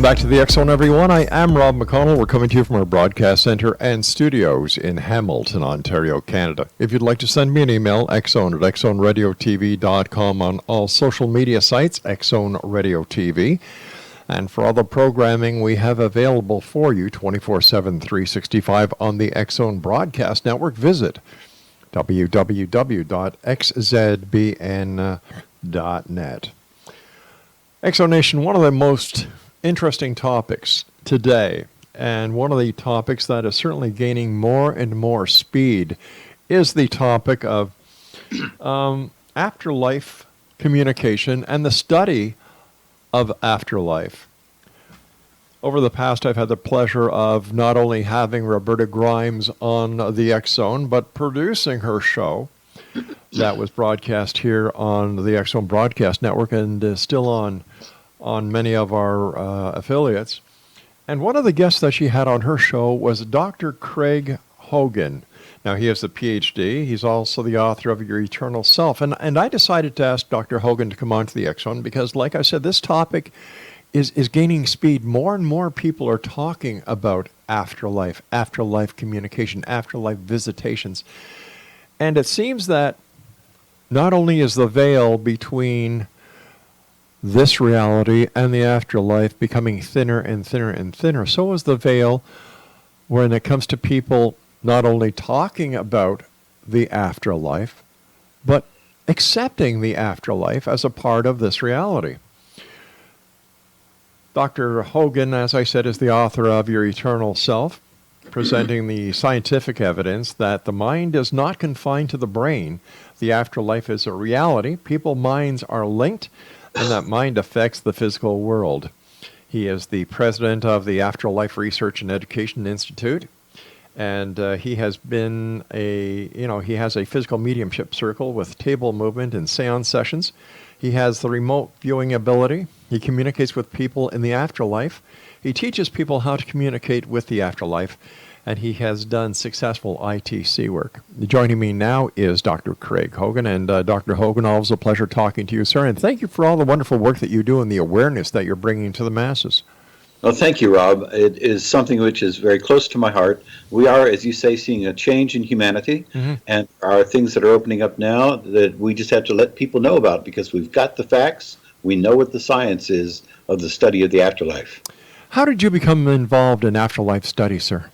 Welcome back to the X Zone, everyone. I am Rob McConnell. We're coming to you from our broadcast center and studios in Hamilton, Ontario, Canada. If you'd like to send me an email, xzone at xzoneradiotv.com, on all social media sites, Xzone Radio TV. And for all the programming we have available for you 24/7, 365 on the X Zone Broadcast Network, visit www.xzbn.net. Exonation, one of the most interesting topics today, and one of the topics that is certainly gaining more and more speed, is the topic of afterlife communication and the study of afterlife. Over the past, I've had the pleasure of not only having Roberta Grimes on the X Zone, but producing her show that was broadcast here on the X Zone Broadcast Network and is still on many of our affiliates. And one of the guests that she had on her show was Dr. Craig Hogan. Now, he has a Ph.D. He's also the author of Your Eternal Self. And I decided to ask Dr. Hogan to come on to the X Zone because, like I said, this topic is gaining speed. More and more people are talking about afterlife communication, afterlife visitations. And it seems that not only is the veil between this reality and the afterlife becoming thinner and thinner and thinner, so is the veil when it comes to people not only talking about the afterlife, but accepting the afterlife as a part of this reality. Dr. Hogan, as I said, is the author of Your Eternal Self, presenting the scientific evidence that the mind is not confined to the brain. The afterlife is a reality. People's minds are linked, and that mind affects the physical world. He is the president of the Afterlife Research and Education Institute, and he has been he has a physical mediumship circle with table movement and seance sessions. He has the remote viewing ability. He communicates with people in the afterlife. He teaches people how to communicate with the afterlife, and he has done successful ITC work. Joining me now is Dr. Craig Hogan. And Dr. Hogan, always a pleasure talking to you, sir. And thank you for all the wonderful work that you do and the awareness that you're bringing to the masses. Well, thank you, Rob. It is something which is very close to my heart. We are, as you say, seeing a change in humanity, and are things that are opening up now that we just have to let people know about because we've got the facts. We know what the science is of the study of the afterlife. How did you become involved in afterlife study, sir?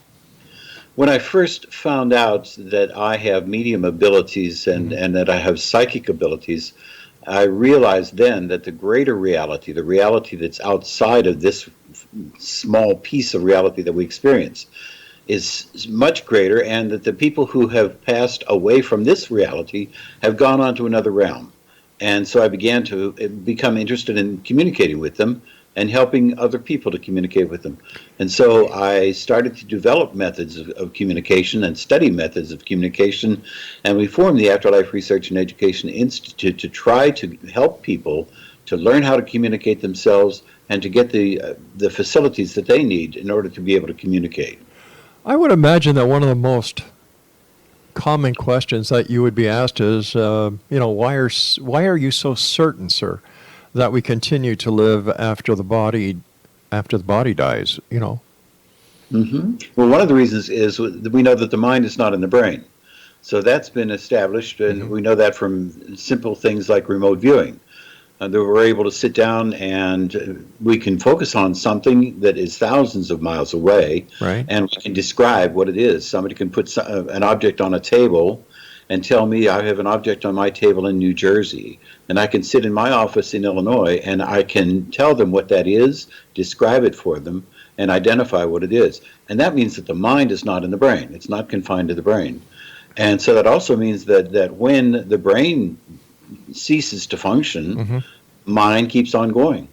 When I first found out that I have medium abilities and that I have psychic abilities, I realized then that the greater reality, the reality that's outside of this small piece of reality that we experience, is much greater, and that the people who have passed away from this reality have gone on to another realm. And so I began to become interested in communicating with them and helping other people to communicate with them. And so I started to develop methods of communication and study methods of communication, and we formed the Afterlife Research and Education Institute to try to help people to learn how to communicate themselves and to get the facilities that they need in order to be able to communicate. I would imagine that one of the most common questions that you would be asked is, why are you so certain, sir, that we continue to live after the body dies? Well, one of the reasons is we know that the mind is not in the brain, so that's been established, and we know that from simple things like remote viewing. That we're able to sit down and we can focus on something that is thousands of miles away, right, and we can describe what it is. Somebody can put an object on a table and tell me I have an object on my table in New Jersey, and I can sit in my office in Illinois and I can tell them what that is, describe it for them, and identify what it is. And that means that the mind is not in the brain. It's not confined to the brain. And so that also means that when the brain ceases to function, mind keeps on going.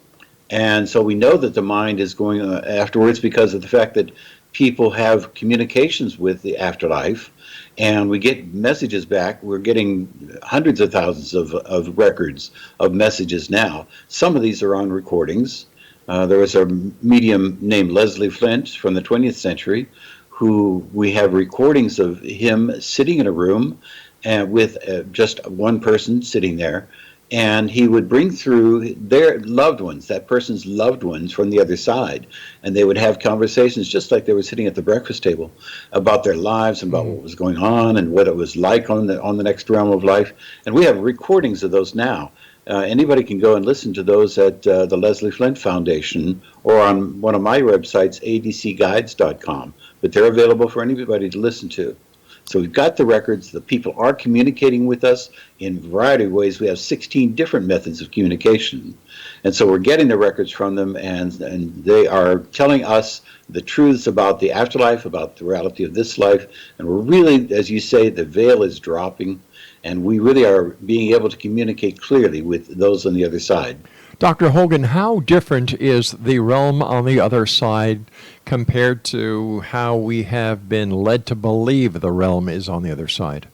And so we know that the mind is going afterwards because of the fact that people have communications with the afterlife, and we get messages back. We're getting hundreds of thousands of records of messages now. Some of these are on recordings. There was a medium named Leslie Flint from the 20th century who we have recordings of him sitting in a room and with just one person sitting there, and he would bring through their loved ones, that person's loved ones from the other side, and they would have conversations just like they were sitting at the breakfast table about their lives and about what was going on and what it was like on the next realm of life. And we have recordings of those now. Anybody can go and listen to those at the Leslie Flint Foundation or on one of my websites, adcguides.com, but they're available for anybody to listen to. So we've got the records. The people are communicating with us in a variety of ways. We have 16 different methods of communication. And so we're getting the records from them, and they are telling us the truths about the afterlife, about the reality of this life. And we're really, as you say, the veil is dropping, and we really are being able to communicate clearly with those on the other side. Dr. Hogan, how different is the realm on the other side compared to how we have been led to believe the realm is on the other side?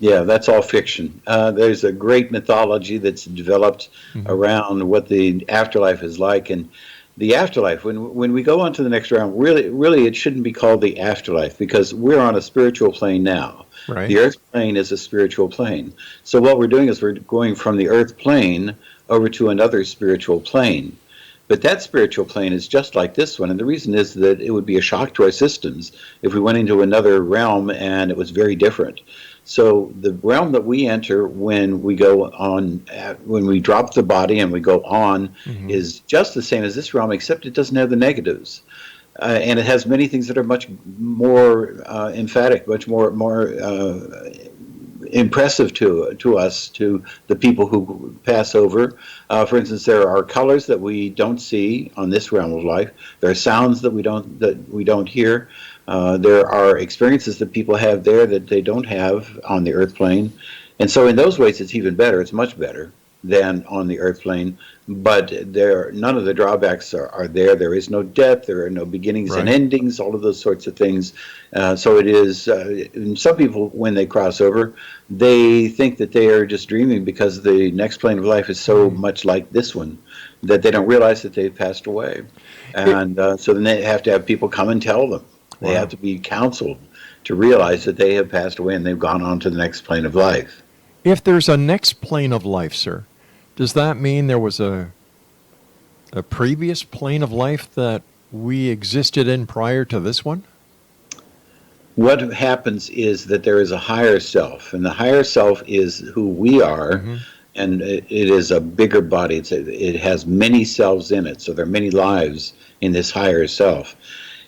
Yeah, that's all fiction. There's a great mythology that's developed around what the afterlife is like. And the afterlife, when we go on to the next round, really it shouldn't be called the afterlife, because we're on a spiritual plane now. Right. The earth plane is a spiritual plane. So what we're doing is we're going from the earth plane over to another spiritual plane. But that spiritual plane is just like this one, and the reason is that it would be a shock to our systems if we went into another realm and it was very different. So the realm that we enter when we go on, when we drop the body and we go on, is just the same as this realm, except it doesn't have the negatives. And it has many things that are much more emphatic, much more impressive to us, to the people who pass over. For instance, there are colors that we don't see on this realm of life. There are sounds that we don't hear. There are experiences that people have there that they don't have on the earth plane. And so in those ways, it's even better. It's much better than on the earth plane. But none of the drawbacks are there. There is no death. There are no beginnings and endings, all of those sorts of things. So it is, some people, when they cross over, they think that they are just dreaming because the next plane of life is so much like this one that they don't realize that they've passed away. And so then they have to have people come and tell them. They have to be counseled to realize that they have passed away and they've gone on to the next plane of life. If there's a next plane of life, sir, does that mean there was a previous plane of life that we existed in prior to this one? What happens is that there is a higher self, and the higher self is who we are, and it is a bigger body. It has many selves in it, so there are many lives in this higher self.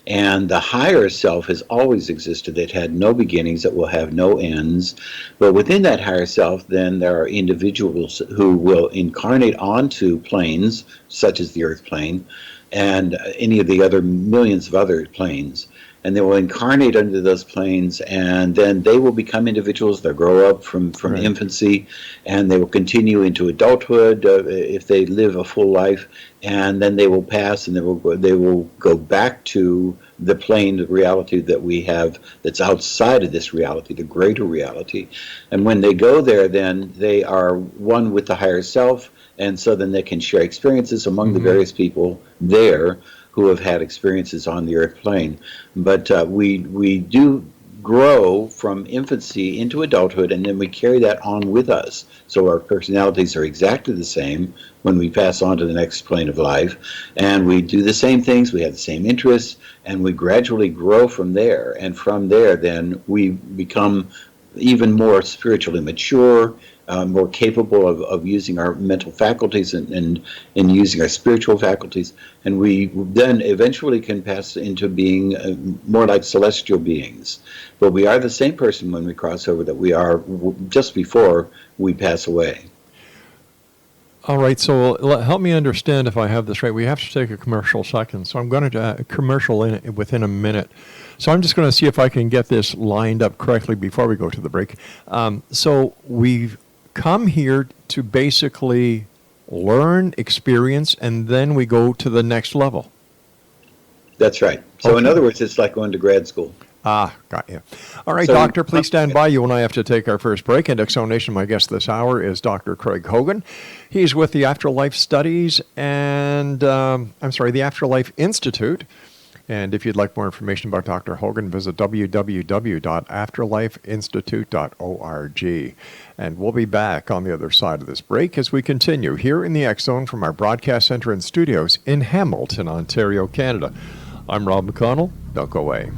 And the higher self has always existed. It had no beginnings. It will have no ends. But within that higher self, then there are individuals who will incarnate onto planes, such as the earth plane, and any of the other millions of other planes. And they will incarnate under those planes, and then they will become individuals. They'll grow up from infancy, and they will continue into adulthood if they live a full life, and then they will pass, and they will go back to the plane of reality that we have that's outside of this reality, the greater reality. And when they go there, then they are one with the higher self, and so then they can share experiences among the various people there who have had experiences on the earth plane. But we do grow from infancy into adulthood, and then we carry that on with us. So our personalities are exactly the same when we pass on to the next plane of life, and we do the same things, we have the same interests, and we gradually grow from there. And from there, then we become even more spiritually mature, more capable of using our mental faculties and using our spiritual faculties. And we then eventually can pass into being more like celestial beings. But we are the same person when we cross over that we are just before we pass away. All right, so help me understand if I have this right. We have to take a commercial second, so I'm going to commercial within a minute. So I'm just going to see if I can get this lined up correctly before we go to the break. So we've come here to basically learn, experience, and then we go to the next level. That's right. So in other words, it's like going to grad school. Ah, got you. All right, So- Doctor, please stand by. You and I have to take our first break. And Nation, my guest this hour is Dr. Craig Hogan. He's with the Afterlife Studies and, the Afterlife Institute. And if you'd like more information about Dr. Hogan, visit www.afterlifeinstitute.org. And we'll be back on the other side of this break as we continue here in the X Zone from our broadcast center and studios in Hamilton, Ontario, Canada. I'm Rob McConnell. Don't go away.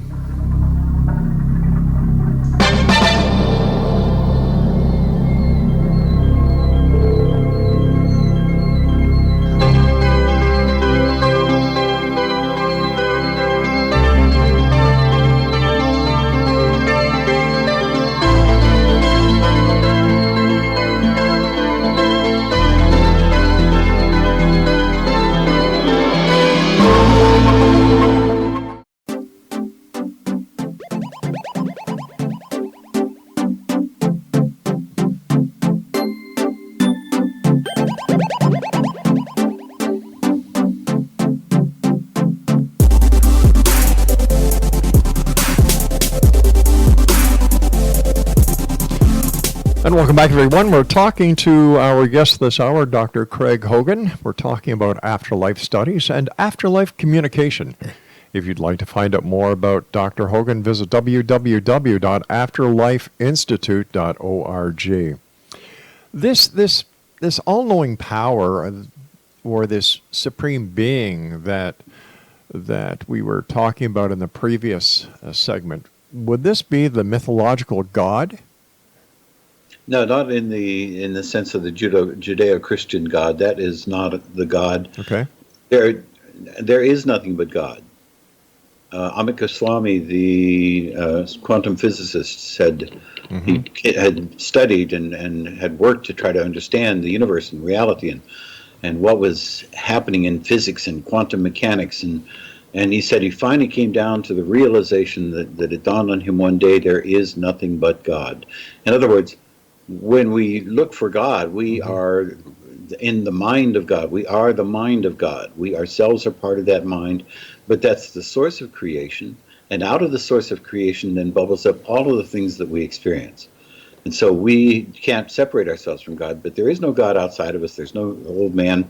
And welcome back, everyone. We're talking to our guest this hour, Dr. Craig Hogan. We're talking about afterlife studies and afterlife communication. If you'd like to find out more about Dr. Hogan, visit www.afterlifeinstitute.org. This all-knowing power, or this supreme being that we were talking about in the previous segment, would this be the mythological God? No, not in the sense of the Judeo-Christian God. That is not the God. Okay. There is nothing but God. Amit Goswami, the quantum physicist, said he had studied and had worked to try to understand the universe and reality and what was happening in physics and quantum mechanics. And he said he finally came down to the realization that it dawned on him one day, there is nothing but God. In other words, when we look for God, we are in the mind of God. We are the mind of God. We ourselves are part of that mind, but that's the source of creation. And out of the source of creation then bubbles up all of the things that we experience. And so we can't separate ourselves from God, but there is no God outside of us. There's no old man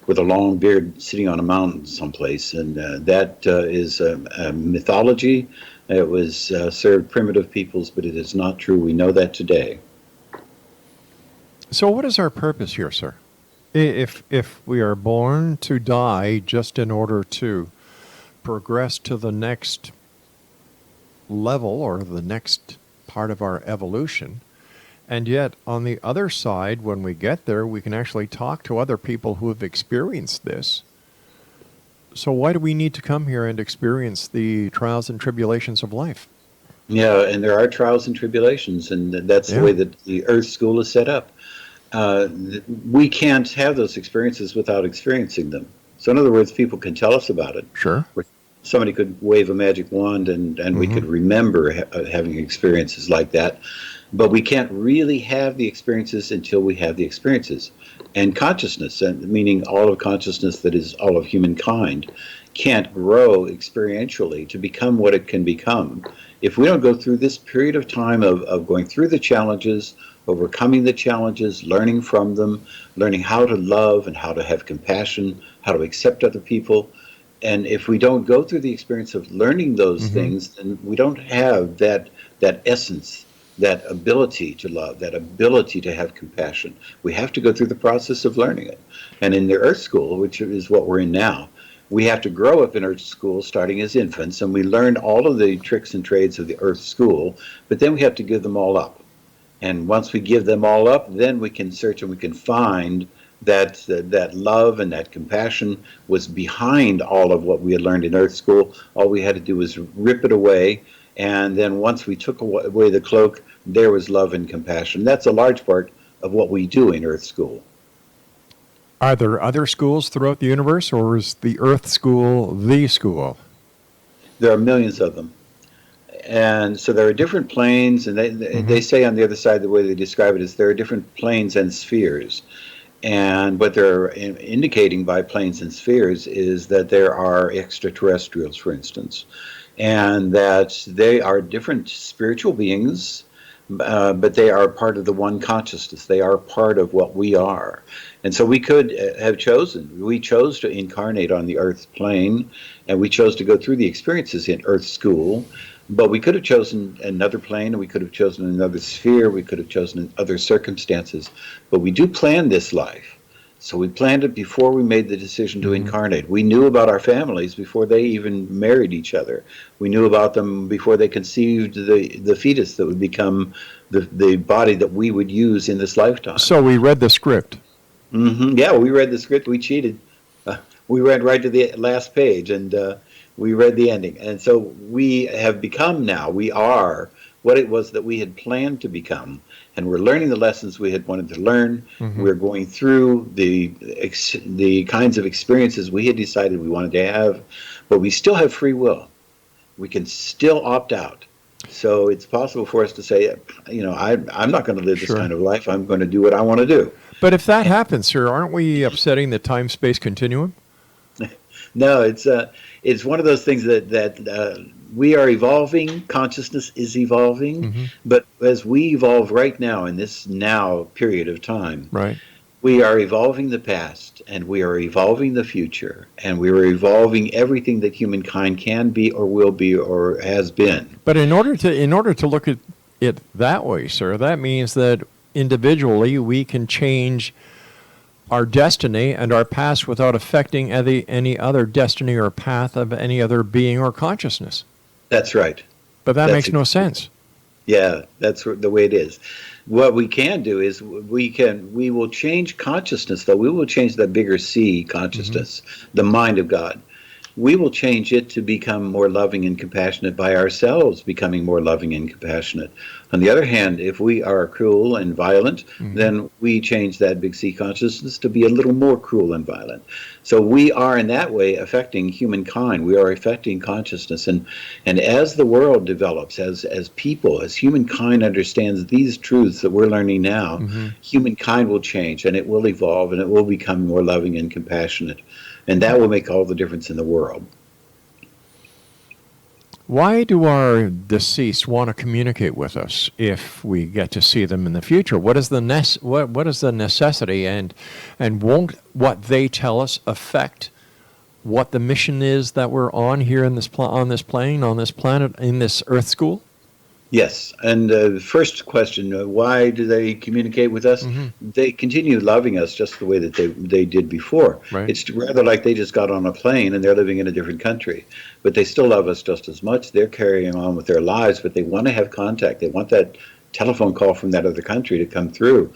with a long beard sitting on a mountain someplace. And that is a mythology. It was served primitive peoples, but it is not true. We know that today. So what is our purpose here, sir? If we are born to die just in order to progress to the next level or the next part of our evolution, and yet on the other side, when we get there, we can actually talk to other people who have experienced this. So why do we need to come here and experience the trials and tribulations of life? Yeah, and there are trials and tribulations, and that's the way that the Earth School is set up. We can't have those experiences without experiencing them. So in other words, people can tell us about it. Sure. Somebody could wave a magic wand and we could remember having experiences like that. But we can't really have the experiences until we have the experiences. And consciousness, meaning all of consciousness that is all of humankind, can't grow experientially to become what it can become if we don't go through this period of time of going through the challenges, overcoming the challenges, learning from them, learning how to love and how to have compassion, how to accept other people. And if we don't go through the experience of learning those things, then we don't have that essence, that ability to love, that ability to have compassion. We have to go through the process of learning it. And in the Earth School, which is what we're in now, we have to grow up in Earth School starting as infants, and we learn all of the tricks and trades of the Earth School, but then we have to give them all up. And once we give them all up, then we can search and we can find that love and that compassion was behind all of what we had learned in Earth School. All we had to do was rip it away, and then once we took away the cloak, there was love and compassion. That's a large part of what we do in Earth School. Are there other schools throughout the universe, or is the Earth School the school? There are millions of them. And so there are different planes, and they say on the other side, the way they describe it is there are different planes and spheres. And what they're indicating by planes and spheres is that there are extraterrestrials, for instance, and that they are different spiritual beings but they are part of the one consciousness. They are part of what we are. And so we could have chosen. We chose to incarnate on the earth plane, and we chose to go through the experiences in earth school. But we could have chosen another plane, and we could have chosen another sphere. We could have chosen other circumstances. But we do plan this life. So we planned it before we made the decision to incarnate. We knew about our families before they even married each other. We knew about them before they conceived the fetus that would become the body that we would use in this lifetime. So we read the script. Yeah, we read the script. We cheated. We read right to the last page, and we read the ending. And so we have become now, we are what it was that we had planned to become. And we're learning the lessons we had wanted to learn. We're going through the kinds of experiences we had decided we wanted to have, but we still have free will. We can still opt out. So it's possible for us to say, I'm not going to live this kind of life. I'm going to do what I want to do. But if that happens, sir, aren't we upsetting the time-space continuum? No, it's one of those things that we are evolving. Consciousness is evolving, but as we evolve right now in this now period of time, right, we are evolving the past, and we are evolving the future, and we are evolving everything that humankind can be, or will be, or has been. But in order to look at it that way, sir, that means that individually we can change our destiny and our past without affecting any other destiny or path of any other being or consciousness. That's right. But that makes no sense. Yeah, that's the way it is. What we can do is we will change consciousness, though. We will change the bigger C consciousness, the mind of God. We will change it to become more loving and compassionate by ourselves becoming more loving and compassionate. On the other hand, if we are cruel and violent, then we change that big C consciousness to be a little more cruel and violent. So we are in that way affecting humankind. We are affecting consciousness. And as the world develops, as people, as humankind understands these truths that we're learning now, humankind will change, and it will evolve, and it will become more loving and compassionate. And that will make all the difference in the world. Why do our deceased want to communicate with us if we get to see them in the future? What is the necessity, and won't what they tell us affect what the mission is that we're on here in on this plane, on this planet, in this Earth school? Yes, and the first question, why do they communicate with us? They continue loving us just the way that they did before. Right. It's rather like they just got on a plane and they're living in a different country, but they still love us just as much. They're carrying on with their lives, but they want to have contact. They want that telephone call from that other country to come through.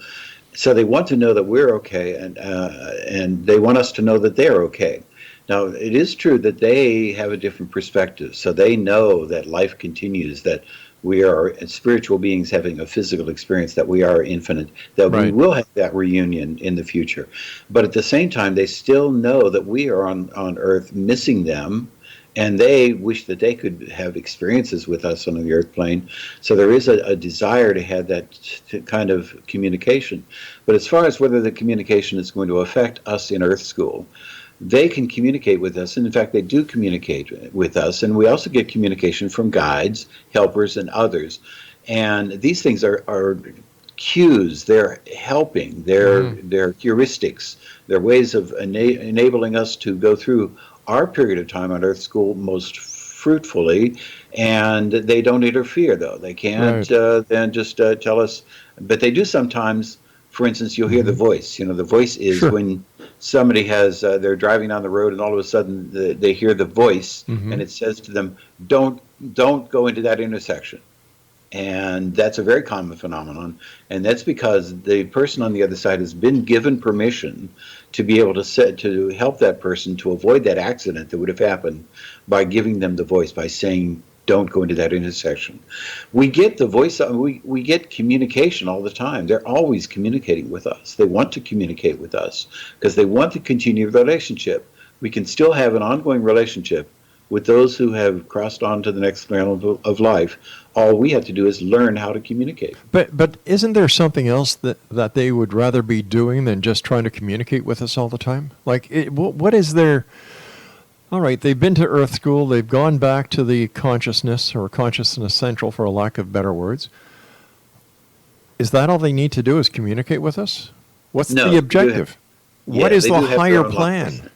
So they want to know that we're okay, and they want us to know that they're okay. Now, it is true that they have a different perspective, so they know that life continues, that we are spiritual beings having a physical experience, that we are infinite, that we will have that reunion in the future. But at the same time, they still know that we are on Earth missing them, and they wish that they could have experiences with us on the Earth plane. So there is a desire to have that kind of communication. But as far as whether the communication is going to affect us in Earth School, they can communicate with us, and in fact they do communicate with us, and we also get communication from guides, helpers, and others. And these things are cues, they're helping, they're heuristics, they're ways of enabling us to go through our period of time on Earth School most fruitfully, and they don't interfere, though. They can't then just tell us, but they do sometimes. For instance, you'll hear the voice. The voice is when somebody they're driving down the road, and all of a sudden they hear the voice, and it says to them, don't go into that intersection. And that's a very common phenomenon, and that's because the person on the other side has been given permission to be able to help that person to avoid that accident that would have happened by giving them the voice, by saying, don't go into that intersection. We get the voice, we get communication all the time. They're always communicating with us. They want to communicate with us because they want to continue the relationship. We can still have an ongoing relationship with those who have crossed on to the next realm of life. All we have to do is learn how to communicate. But isn't there something else that they would rather be doing than just trying to communicate with us all the time? Like, what is their... All right, they've been to Earth School, they've gone back to the consciousness, or consciousness central for a lack of better words. is that all they need to do is communicate with us? What's No, the objective? What is they the do have their higher own plan?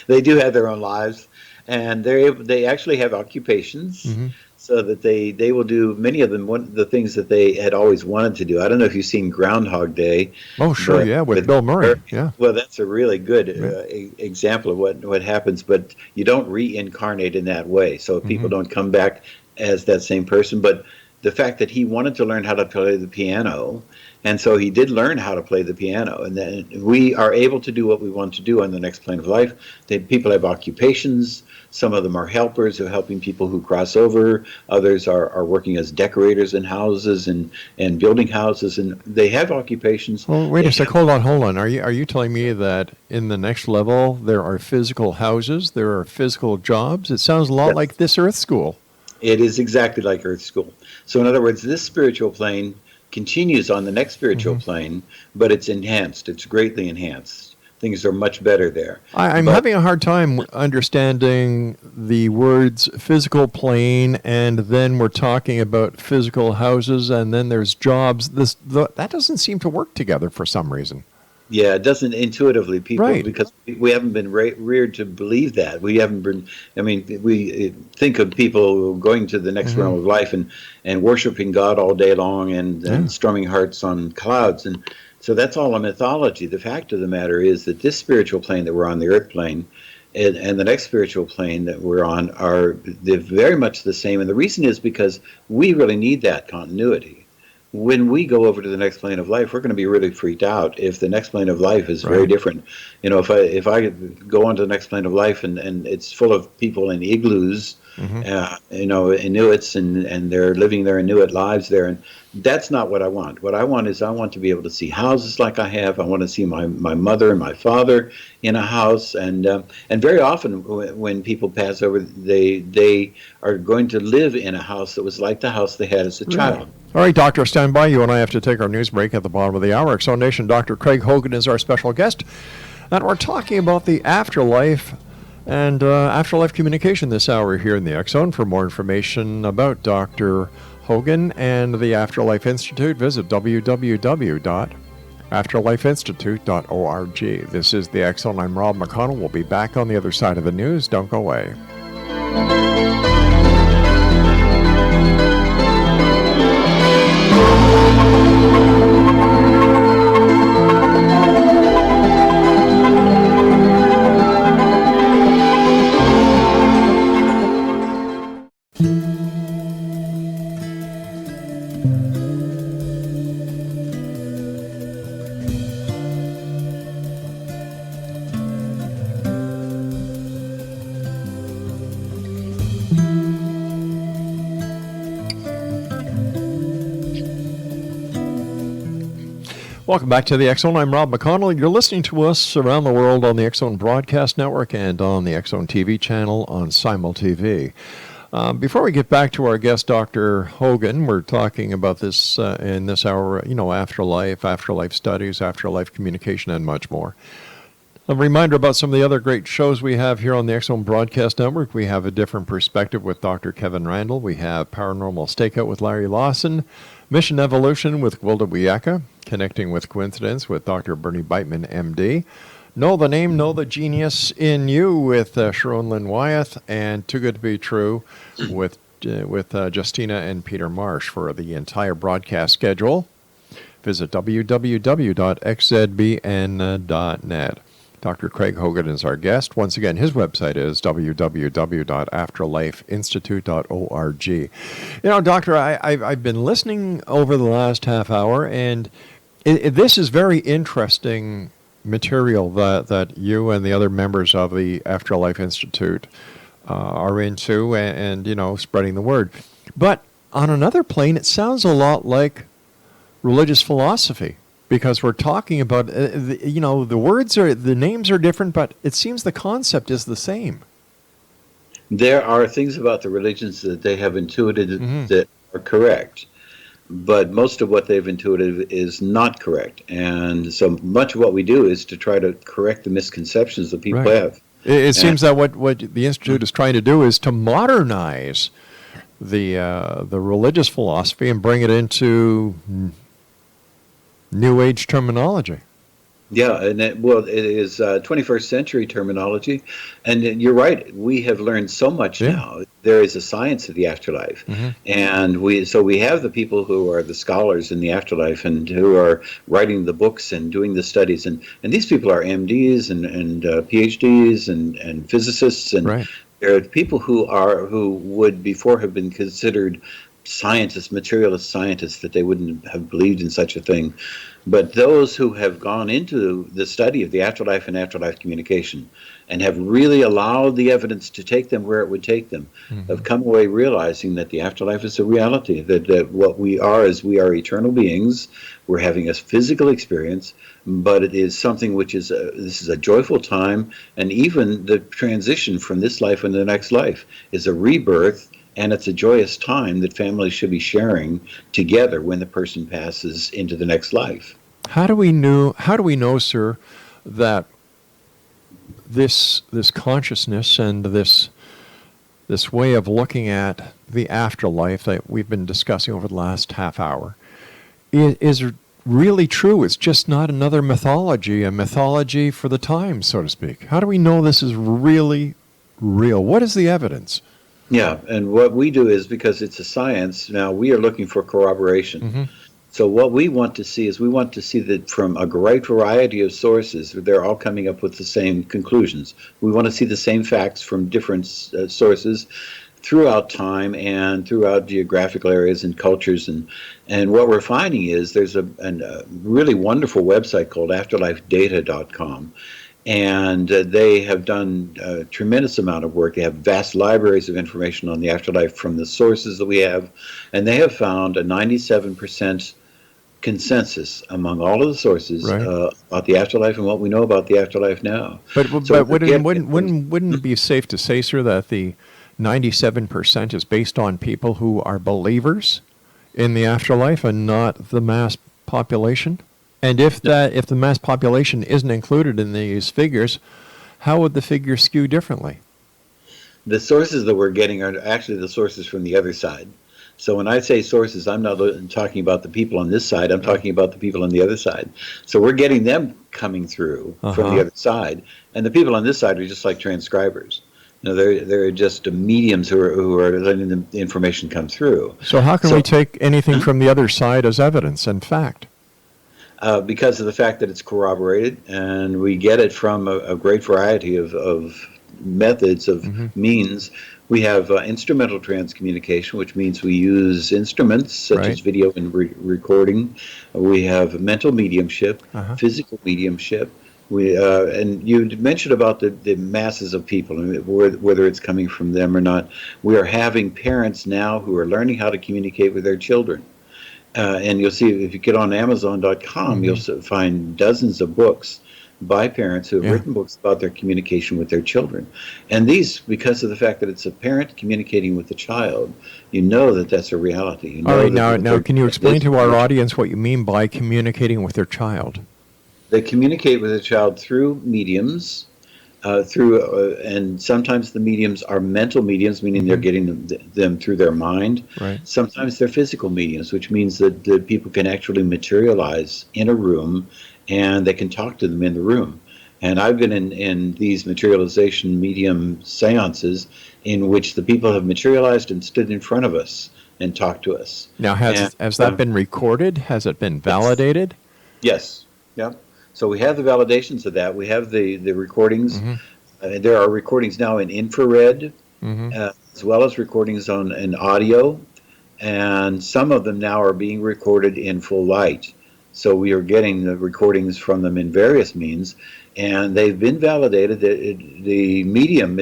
They do have their own lives, and they actually have occupations, Mm-hmm. so that they will do many of them the things that they had always wanted to do. I don't know if you've seen Groundhog Day. Oh, sure, but yeah, with Bill Murray, yeah. Well, that's a really good Yeah. example of what happens, but you don't reincarnate in that way, so people don't come back as that same person. But the fact that he wanted to learn how to play the piano, and so he did learn how to play the piano, and then we are able to do what we want to do on the next plane of life. People have occupations. Some of them are helpers who are helping people who cross over. Others are working as decorators in houses and building houses, and they have occupations. Well, wait a sec. Hold on. Are you telling me that in the next level there are physical houses, there are physical jobs? It sounds a lot Yes. like this Earth School. It is exactly like Earth School. So in other words, this spiritual plane continues on the next spiritual plane, but it's enhanced. It's greatly enhanced. Things are much better there. I'm having a hard time understanding the words physical plane, and then we're talking about physical houses, and then there's jobs. That doesn't seem to work together for some reason. Yeah, it doesn't intuitively, people, Right. because we haven't been reared to believe that. We haven't been, I mean, we think of people going to the next realm of life and worshiping God all day long and strumming hearts on clouds. And so that's all a mythology. The fact of the matter is that this spiritual plane that we're on, the earth plane, and the next spiritual plane that we're on, they're very much the same. And the reason is because we really need that continuity. When we go over to the next plane of life, we're going to be really freaked out if the next plane of life is very different. You know, if I go on to the next plane of life and it's full of people in igloos, you know, Inuits, and they're living their Inuit lives there, and that's not what I want. What I want is I want to be able to see houses like I have. I want to see my mother and my father in a house, and very often when people pass over, they are going to live in a house that was like the house they had as a child. All right, Doctor, stand by. You and I have to take our news break at the bottom of the hour. X Zone Nation, Dr. Craig Hogan is our special guest, and we're talking about the afterlife and afterlife communication this hour here in the X Zone. For more information about Dr. Hogan and the Afterlife Institute, visit www.afterlifeinstitute.org. This is the X Zone. I'm Rob McConnell. We'll be back on the other side of the news. Don't go away. Welcome back to the X Zone. I'm Rob McConnell. You're listening to us around the world on the X Zone Broadcast Network and on the X Zone TV channel on Simul TV. Before we get back to our guest, Dr. Hogan, we're talking about this in this hour, you know, afterlife studies, afterlife communication, and much more. A reminder about some of the other great shows we have here on the X Zone Broadcast Network. We have A Different Perspective with Dr. Kevin Randall. We have Paranormal Stakeout with Larry Lawson. Mission Evolution with Gwilda Wiyaka. Connecting with Coincidence with Dr. Bernie Beitman, MD. Know the Name, Know the Genius in You with Sharon Lynn Wyeth. And Too Good to Be True with Justina and Peter Marsh. For the entire broadcast schedule, visit www.xzbn.net. Dr. Craig Hogan is our guest. Once again, his website is www.afterlifeinstitute.org. You know, Doctor, I've been listening over the last half hour, and this is very interesting material that you and the other members of the Afterlife Institute are into and, you know, spreading the word. But on another plane, it sounds a lot like religious philosophy. Because we're talking about, you know, the names are different, but it seems the concept is the same. There are things about the religions that they have intuited that are correct, but most of what they've intuited is not correct. And so much of what we do is to try to correct the misconceptions that people have. It seems that what the Institute is trying to do is to modernize the religious philosophy and bring it into New Age terminology. Yeah, and it is 21st century terminology, and you're right. We have learned so much now. There is a science of the afterlife, and we have the people who are the scholars in the afterlife and who are writing the books and doing the studies, and these people are MDs and Ph.D.s and physicists, and there are people who would before have been considered scientists, materialist scientists, that they wouldn't have believed in such a thing. But those who have gone into the study of the afterlife and afterlife communication and have really allowed the evidence to take them where it would take them have come away realizing that the afterlife is a reality, that what we are is we are eternal beings. We're having a physical experience, but it is something which is this is a joyful time, and even the transition from this life into the next life is a rebirth. And it's a joyous time that families should be sharing together when the person passes into the next life. How do we know, sir, that this consciousness and this way of looking at the afterlife that we've been discussing over the last half hour is really true? It's just not another mythology, a mythology for the time, so to speak. How do we know this is really real? What is the evidence? Yeah, and what we do is, because it's a science, now we are looking for corroboration. So what we want to see is we want to see that from a great variety of sources, they're all coming up with the same conclusions. We want to see the same facts from different sources throughout time and throughout geographical areas and cultures. And what we're finding is there's a really wonderful website called afterlifedata.com. And they have done a tremendous amount of work. They have vast libraries of information on the afterlife from the sources that we have. And they have found a 97% consensus among all of the sources about the afterlife and what we know about the afterlife now. But wouldn't it be safe to say, sir, that the 97% is based on people who are believers in the afterlife and not the mass population? And if the mass population isn't included in these figures, how would the figures skew differently? The sources that we're getting are actually the sources from the other side. So when I say sources, I'm not talking about the people on this side. I'm talking about the people on the other side. So we're getting them coming through from the other side, and the people on this side are just like transcribers. You know, they're just mediums who are letting the information come through. So how can we take anything from the other side as evidence and fact? Because of the fact that it's corroborated, and we get it from a great variety of methods, of means. We have instrumental transcommunication, which means we use instruments such as video and recording. We have mental mediumship, physical mediumship. And you mentioned about the masses of people, whether it's coming from them or not. We are having parents now who are learning how to communicate with their children. And you'll see, if you get on Amazon.com, you'll find dozens of books by parents who have written books about their communication with their children. And these, because of the fact that it's a parent communicating with a child, you know that that's a reality. You know. All right, now can you explain to our audience what you mean by communicating with their child? They communicate with a child through mediums, and sometimes the mediums are mental mediums, meaning they're getting them through their mind. Sometimes they're physical mediums, which means that the people can actually materialize in a room, and they can talk to them in the room. And I've been in these materialization medium seances in which the people have materialized and stood in front of us and talked to us. Now, has that been recorded? Has it been validated? Yes. Yeah. So we have the validations of that. We have the recordings. There are recordings now in infrared, as well as recordings in audio, and some of them now are being recorded in full light. So we are getting the recordings from them in various means, and they've been validated. The medium,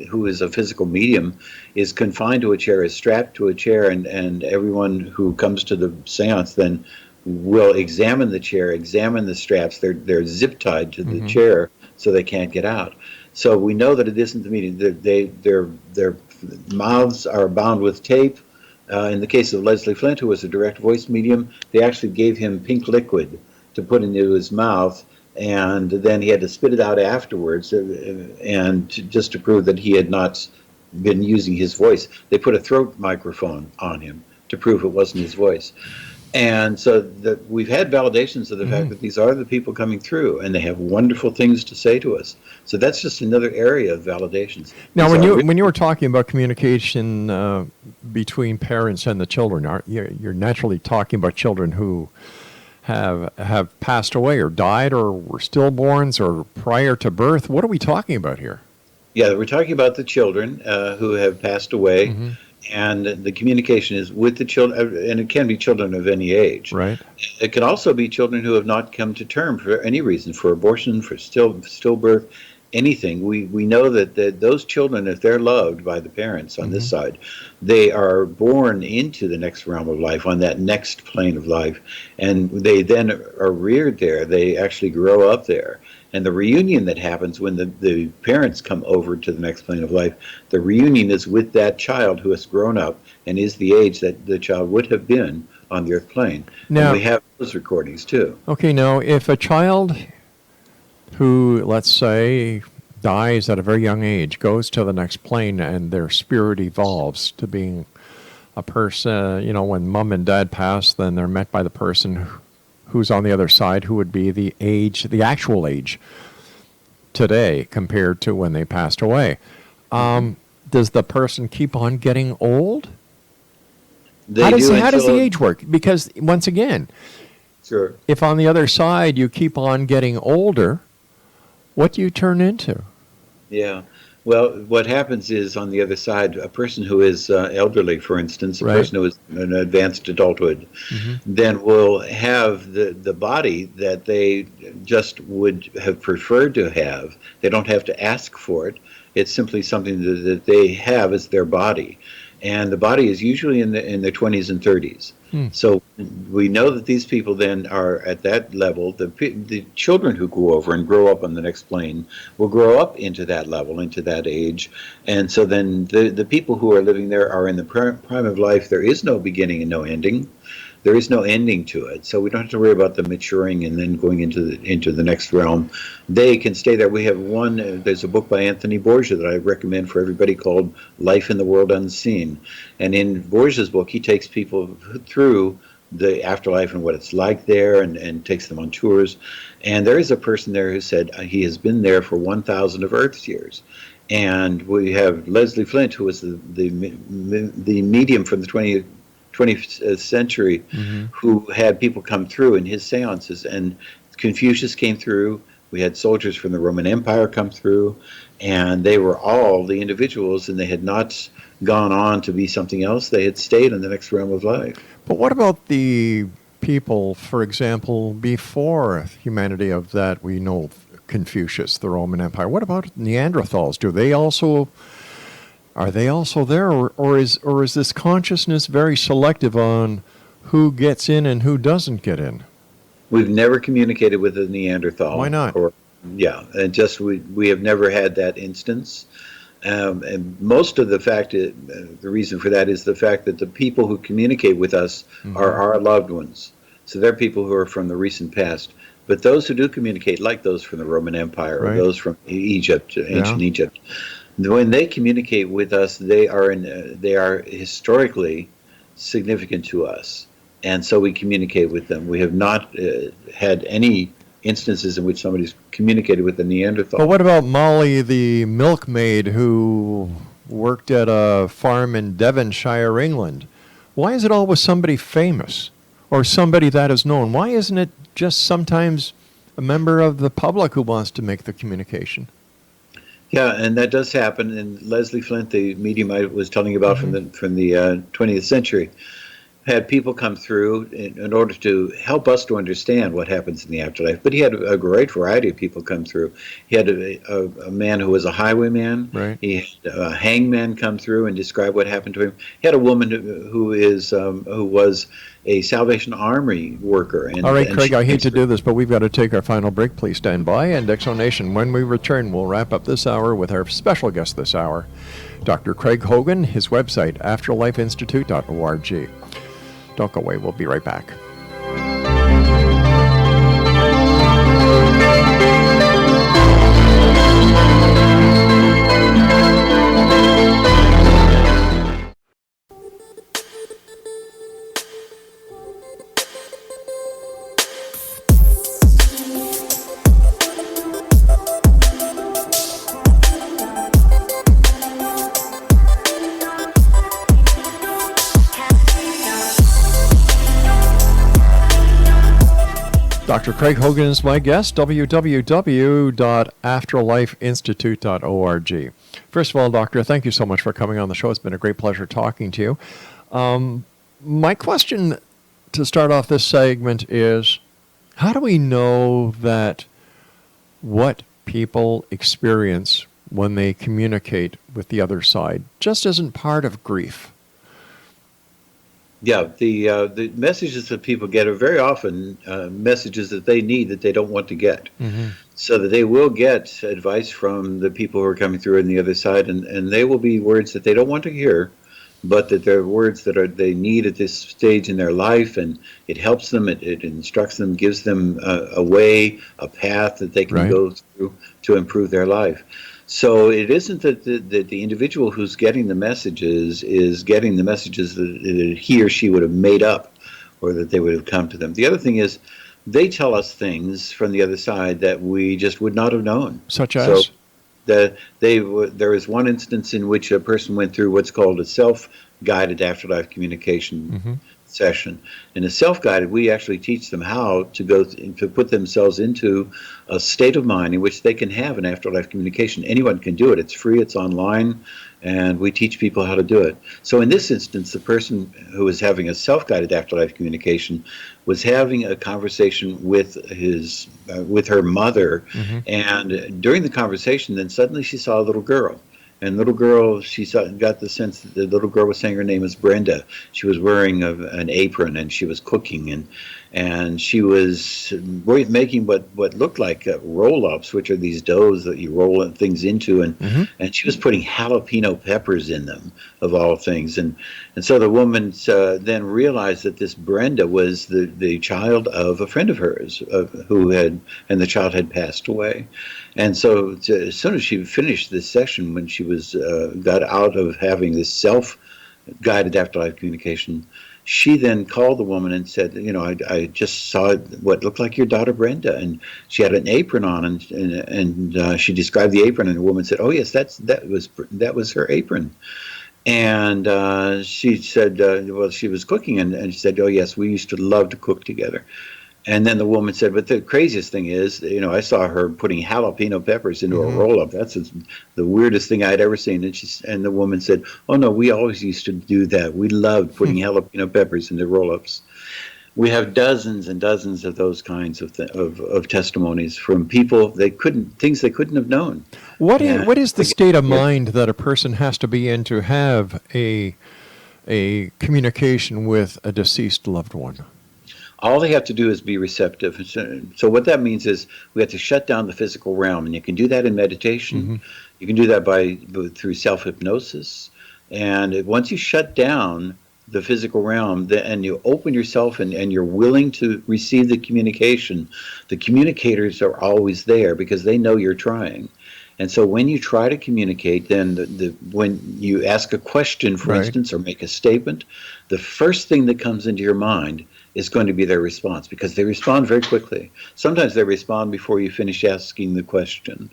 who is a physical medium, is confined to a chair, is strapped to a chair, and everyone who comes to the seance then will examine the chair, examine the straps. They're zip tied to the chair so they can't get out. So we know that it isn't the medium. Their mouths are bound with tape. In the case of Leslie Flint, who was a direct voice medium, they actually gave him pink liquid to put into his mouth, and then he had to spit it out afterwards, and just to prove that he had not been using his voice. They put a throat microphone on him to prove it wasn't his voice. And so we've had validations of the fact that these are the people coming through, and they have wonderful things to say to us. So that's just another area of validations. Now, when you were talking about communication between parents and the children, you're naturally talking about children who have passed away or died or were stillborns or prior to birth. What are we talking about here? Yeah, we're talking about the children who have passed away. And the communication is with the children, and it can be children of any age. Right. It can also be children who have not come to term for any reason, for abortion, for stillbirth, anything. We know that those children, if they're loved by the parents on this side, they are born into the next realm of life, on that next plane of life, and they then are reared there. They actually grow up there. And the reunion that happens when the parents come over to the next plane of life, the reunion is with that child who has grown up and is the age that the child would have been on the earth plane. Now, and we have those recordings too. Okay, now if a child who, let's say, dies at a very young age, goes to the next plane and their spirit evolves to being a person, when mom and dad pass, then they're met by the person who's on the other side, who would be the actual age today compared to when they passed away. Does the person keep on getting old? How does the age work? Because once again, sure, if on the other side you keep on getting older, what do you turn into? Yeah. Well, what happens is, on the other side, a person who is elderly, for instance, a person who is in advanced adulthood, then will have the body that they just would have preferred to have. They don't have to ask for it. It's simply something that they have as their body. And the body is usually in their 20s and 30s. So we know that these people then are at that level. The children who go over and grow up on the next plane will grow up into that level, into that age. And so then the people who are living there are in the prime of life. There is no beginning and no ending. There is no ending to it. So we don't have to worry about them maturing and then going into the next realm. They can stay there. We have there's a book by Anthony Borgia that I recommend for everybody called Life in the World Unseen. And in Borgia's book, he takes people through the afterlife and what it's like there, and takes them on tours. And there is a person there who said he has been there for 1,000 of Earth's years. And we have Leslie Flint, who was the medium from the 20th century, who had people come through in his seances, and Confucius came through. We had soldiers from the Roman Empire come through, and they were all the individuals, and they had not gone on to be something else. They had stayed in the next realm of life. But what about the people, for example, before humanity of that we know, Confucius, the Roman Empire? What about Neanderthals? Are they also there, or is this consciousness very selective on who gets in and who doesn't get in? We've never communicated with a Neanderthal. Why not? We have never had that instance. And most of the reason for that is the fact that the people who communicate with us are our loved ones. So they're people who are from the recent past. But those who do communicate, like those from the Roman Empire or those from Egypt, ancient Egypt, when they communicate with us, they are historically significant to us, and so we communicate with them. We have not had any instances in which somebody's communicated with a Neanderthal. But what about Molly, the milkmaid who worked at a farm in Devonshire, England? Why is it always somebody famous or somebody that is known? Why isn't it just sometimes a member of the public who wants to make the communication? Yeah, and that does happen. And Leslie Flint, the medium I was telling you about from the 20th century, had people come through in order to help us to understand what happens in the afterlife. But he had a great variety of people come through. He had a man who was a highwayman. Right. He had a hangman come through and describe what happened to him. He had a woman who was a Salvation Army worker. All right, Craig, I hate to do this, but we've got to take our final break. Please stand by. And Exonation, when we return, we'll wrap up this hour with our special guest this hour, Dr. Craig Hogan, his website, afterlifeinstitute.org. Don't go away. We'll be right back. Dr. Craig Hogan is my guest, www.afterlifeinstitute.org. First of all, Doctor, thank you so much for coming on the show. It's been a great pleasure talking to you. My question to start off this segment is, how do we know that what people experience when they communicate with the other side just isn't part of grief? Yeah, the messages that people get are very often messages that they need that they don't want to get. Mm-hmm. So that they will get advice from the people who are coming through on the other side, and they will be words that they don't want to hear, but that they're words that they need at this stage in their life, and it helps them, it instructs them, gives them a way, a path that they can go through to improve their life. So it isn't that the individual who's getting the messages is getting the messages that he or she would have made up or that they would have come to them. The other thing is they tell us things from the other side that we just would not have known. Such as? So there is one instance in which a person went through what's called a self-guided afterlife communication session. In a self-guided, we actually teach them how to put themselves into a state of mind in which they can have an afterlife communication. Anyone can do it. It's free, it's online, and we teach people how to do it. So in this instance, the person who was having a self-guided afterlife communication was having a conversation with her mother, and during the conversation, then suddenly she saw a little girl. And little girl, got the sense that the little girl was saying her name was Brenda. She was wearing an apron, and she was cooking, and she was making what looked like roll-ups, which are these doughs that you roll things into, and she was putting jalapeno peppers in them, of all things. And so the woman then realized that this Brenda was the child of a friend of hers, and the child had passed away. And so as soon as she finished this session, when she got out of having this self-guided afterlife communication, she then called the woman and said, I just saw what looked like your daughter Brenda, and she had an apron on, and she described the apron, and the woman said, "Oh yes, that was her apron." And she said, well, she was cooking, and she said, "Oh yes, we used to love to cook together." And then the woman said, "But the craziest thing is, I saw her putting jalapeno peppers into a roll-up. That's the weirdest thing I'd ever seen." And the woman said, "Oh no, we always used to do that. We loved putting jalapeno peppers into roll-ups." We have dozens and dozens of those kinds of testimonies from people things they couldn't have known. What is the state of mind that a person has to be in to have a communication with a deceased loved one? All they have to do is be receptive. So what that means is we have to shut down the physical realm, and you can do that in meditation. You can do that through self-hypnosis. And once you shut down the physical realm and you open yourself and you're willing to receive the communication, the communicators are always there because they know you're trying. And so when you try to communicate, then when you ask a question, for instance, or make a statement, the first thing that comes into your mind is going to be their response, because they respond very quickly. Sometimes they respond before you finish asking the question.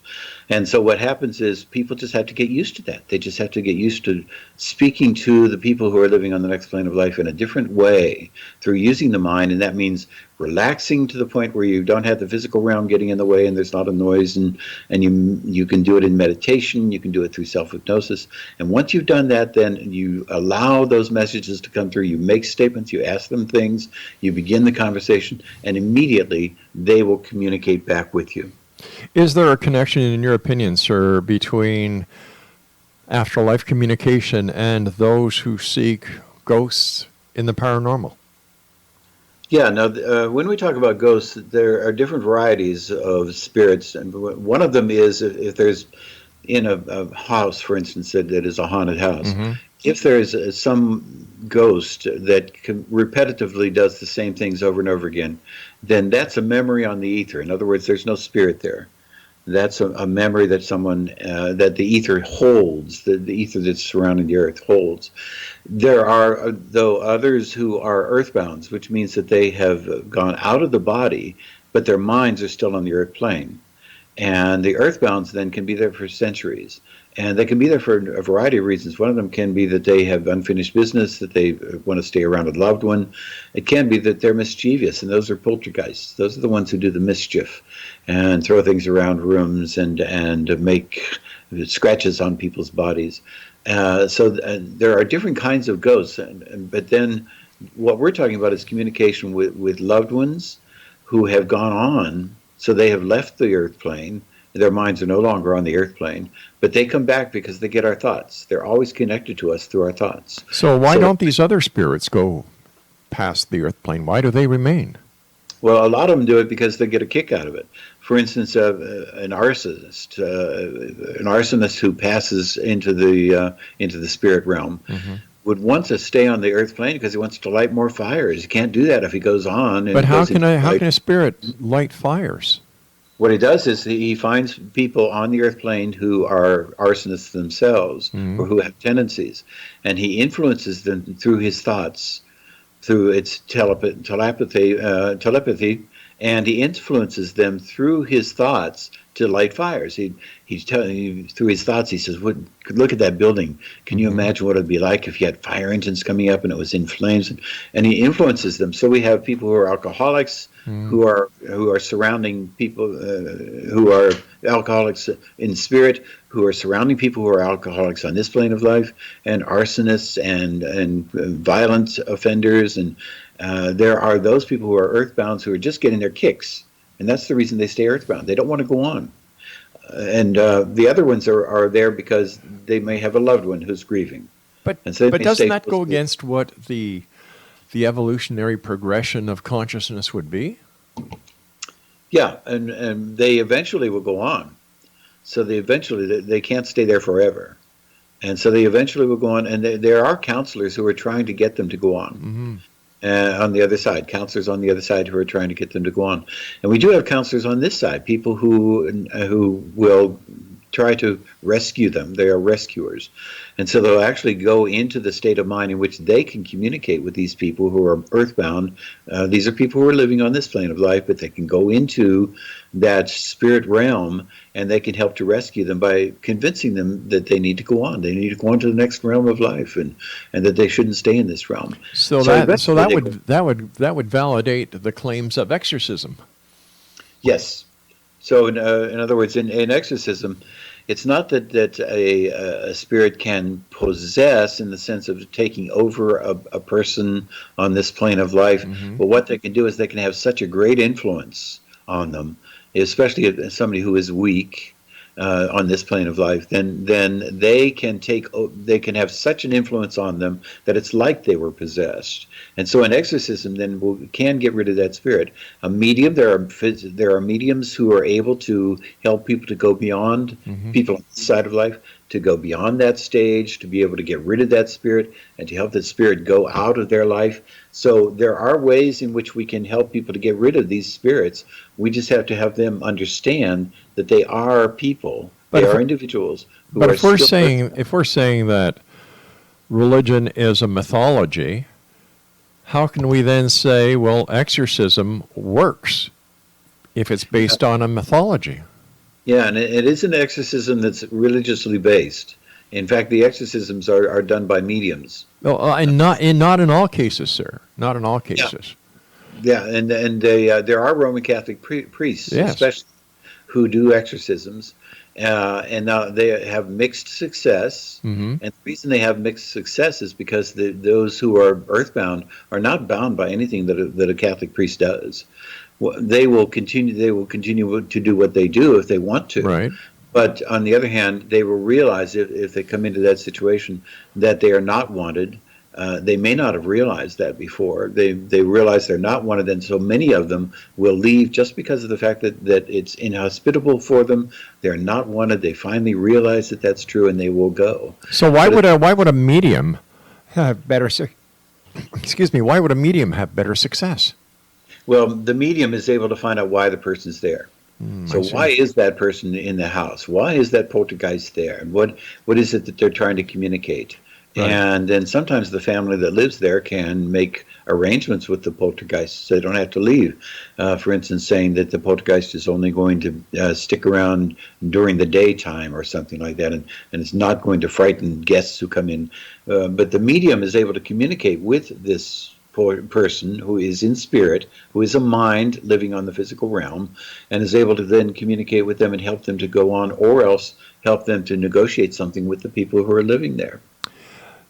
And so what happens is people just have to get used to that. They just have to get used to speaking to the people who are living on the next plane of life in a different way through using the mind, and that means relaxing to the point where you don't have the physical realm getting in the way and there's not a noise, and you can do it in meditation, you can do it through self-hypnosis. And once you've done that, then you allow those messages to come through. You make statements, you ask them things, you begin the conversation, and immediately they will communicate back with you. Is there a connection, in your opinion, sir, between afterlife communication and those who seek ghosts in the paranormal? Yeah, now when we talk about ghosts, there are different varieties of spirits. And one of them is if there's in a house, for instance, that is a haunted house, if there is some ghost that repetitively does the same things over and over again, then that's a memory on the ether. In other words, there's no spirit there. That's a memory that that the ether holds, the ether that's surrounding the earth holds. There are, though, others who are earthbounds, which means that they have gone out of the body, but their minds are still on the earth plane. And the earthbounds then can be there for centuries. And they can be there for a variety of reasons. One of them can be that they have unfinished business, that they want to stay around a loved one. It can be that they're mischievous, and those are poltergeists. Those are the ones who do the mischief and throw things around rooms and make scratches on people's bodies. There are different kinds of ghosts. But then what we're talking about is communication with loved ones who have gone on, so they have left the earth plane. Their minds are no longer on the earth plane, but they come back because they get our thoughts. They're always connected to us through our thoughts. So why don't these other spirits go past the earth plane? Why do they remain? Well, a lot of them do it because they get a kick out of it. For instance, an arsonist who passes into the spirit realm would want to stay on the earth plane because he wants to light more fires. He can't do that if he goes on. But how can a spirit light fires? What he does is he finds people on the earth plane who are arsonists themselves, or who have tendencies, and he influences them through his thoughts, through its telepathy, and he influences them through his thoughts to light fires. He's telling you through his thoughts. He says, "Look at that building. Can you imagine what it'd be like if you had fire engines coming up and it was in flames?" And he influences them. So we have people who are alcoholics, who are surrounding people who are alcoholics in spirit, who are surrounding people who are alcoholics on this plane of life, and arsonists and violent offenders, and there are those people who are earthbound who are just getting their kicks. And that's the reason they stay earthbound. They don't want to go on. And the other ones are there because they may have a loved one who's grieving. But doesn't that go against what the evolutionary progression of consciousness would be? Yeah, and they eventually will go on. So they can't stay there forever. And so they eventually will go on. And there are counselors who are trying to get them to go on. On the other side, counselors on the other side who are trying to get them to go on. And we do have counselors on this side, people who will try to rescue them. They are rescuers. And so they'll actually go into the state of mind in which they can communicate with these people who are earthbound. These are people who are living on this plane of life, but they can go into that spirit realm, and they can help to rescue them by convincing them that they need to go on. They need to go on to the next realm of life, and that they shouldn't stay in this realm. So that would validate the claims of exorcism. Yes. So in other words, in exorcism, it's not that a spirit can possess in the sense of taking over a person on this plane of life, but what they can do is they can have such a great influence on them, especially somebody who is weak on this plane of life, then they can have such an influence on them that it's like they were possessed. And so in exorcism, then we can get rid of that spirit. A medium, there are mediums who are able to help people to go beyond people on this side of life, to go beyond that stage, to be able to get rid of that spirit, and to help that spirit go out of their life. So there are ways in which we can help people to get rid of these spirits. We just have to have them understand that they are people, they are individuals. But if we're saying that religion is a mythology, how can we then say, well, exorcism works if it's based on a mythology? Yeah, and it is an exorcism that's religiously based. In fact, the exorcisms are done by mediums. Well, and not in all cases, sir. Not in all cases. Yeah, and there are Roman Catholic priests, especially, who do exorcisms, and now they have mixed success. And the reason they have mixed success is because those who are earthbound are not bound by anything that a Catholic priest does. They will continue to do what they do if they want to. Right. But on the other hand, they will realize if they come into that situation that they are not wanted. They may not have realized that before. They realize they're not wanted, and so many of them will leave just because of the fact that it's inhospitable for them. They're not wanted. They finally realize that that's true, and they will go. So why would a medium have better? Why would a medium have better success? Well, the medium is able to find out why the person's there. So why is that person in the house? Why is that poltergeist there? And what is it that they're trying to communicate? Right. And then sometimes the family that lives there can make arrangements with the poltergeist so they don't have to leave. For instance, saying that the poltergeist is only going to stick around during the daytime or something like that, and it's not going to frighten guests who come in. But the medium is able to communicate with this person who is in spirit, who is a mind living on the physical realm, and is able to then communicate with them and help them to go on, or else help them to negotiate something with the people who are living there.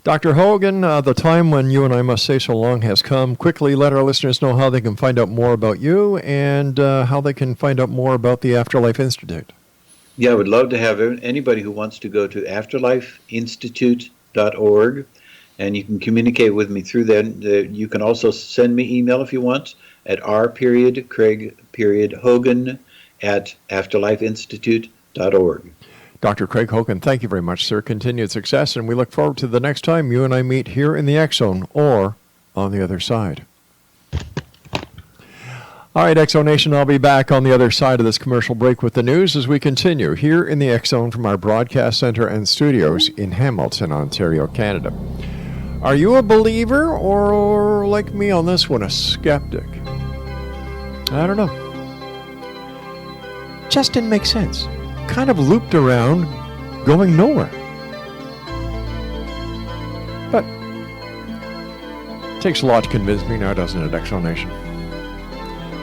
Dr. Hogan, the time when you and I must say so long has come. Quickly let our listeners know how they can find out more about you and how they can find out more about the Afterlife Institute. Yeah, I would love to have anybody who wants to go to afterlifeinstitute.org, and you can communicate with me through that. You can also send me email if you want at r.craig.hogan@afterlifeinstitute.org. Dr. Craig Hogan, thank you very much, sir. Continued success, and we look forward to the next time you and I meet here in the X Zone or on the other side. All right, X Zone Nation, I'll be back on the other side of this commercial break with the news as we continue here in the X Zone from our broadcast center and studios in Hamilton, Ontario, Canada. Are you a believer or, like me on this one, a skeptic? I don't know. Just didn't make sense. Kind of looped around, going nowhere. But it takes a lot to convince me now, doesn't it, X Zone Nation?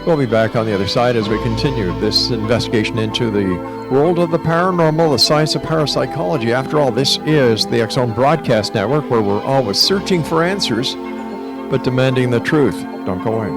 We'll be back on the other side as we continue this investigation into the world of the paranormal, the science of parapsychology. After all, this is the X Zone Broadcast Network, where we're always searching for answers, but demanding the truth. Don't go away.